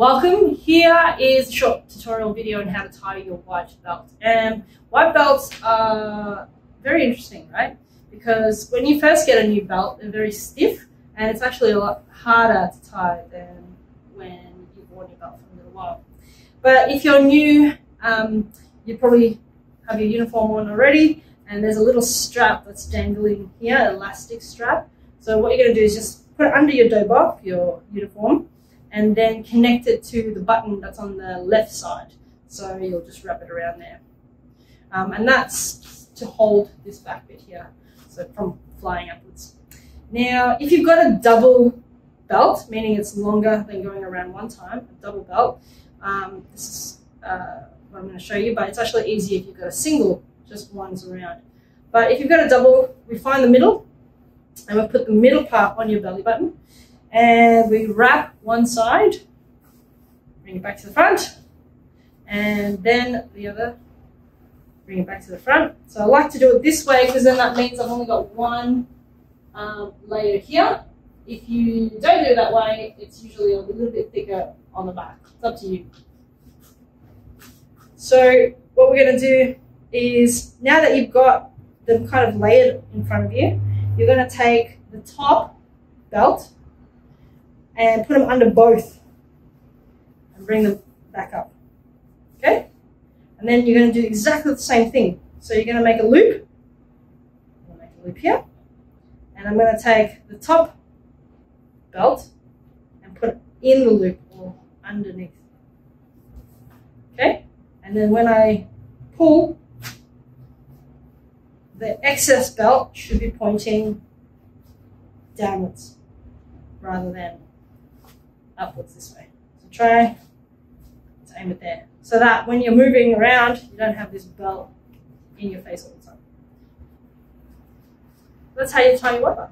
Welcome. Here is a short tutorial video on how to tie your white belt. And white belts are very interesting, right? Because when you first get a new belt, they're very stiff and it's actually a lot harder to tie than when you've worn your belt for a little while. But if you're new, you probably have your uniform on already, and there's a little strap that's dangling here, an elastic strap. So what you're going to do is just put it under your dobok, your uniform, and then connect it to the button that's on the left side. So you'll just wrap it around there. And that's to hold this back bit here, so from flying upwards. Now, if you've got a double belt, meaning it's longer than going around one time, a double belt, this is what I'm going to show you, but it's actually easier if you've got a single, just one's around. But if you've got a double, we find the middle, and we put the middle part on your belly button, and we wrap one side, bring it back to the front, and then the other, bring it back to the front. So I like to do it this way because then that means I've only got one layer here. If you don't do it that way, it's usually a little bit thicker on the back. It's up to you. So what we're going to do is, now that you've got them kind of layered in front of you, you're going to take the top belt and put them under both and bring them back up, okay? And then you're going to do exactly the same thing. So you're going to make a loop. I'm going to make a loop here. And I'm going to take the top belt and put it in the loop or underneath, okay? And then when I pull, the excess belt should be pointing downwards rather than upwards this way. So try to aim it there, so that when you're moving around, you don't have this belt in your face all the time. That's how you tie your white belt.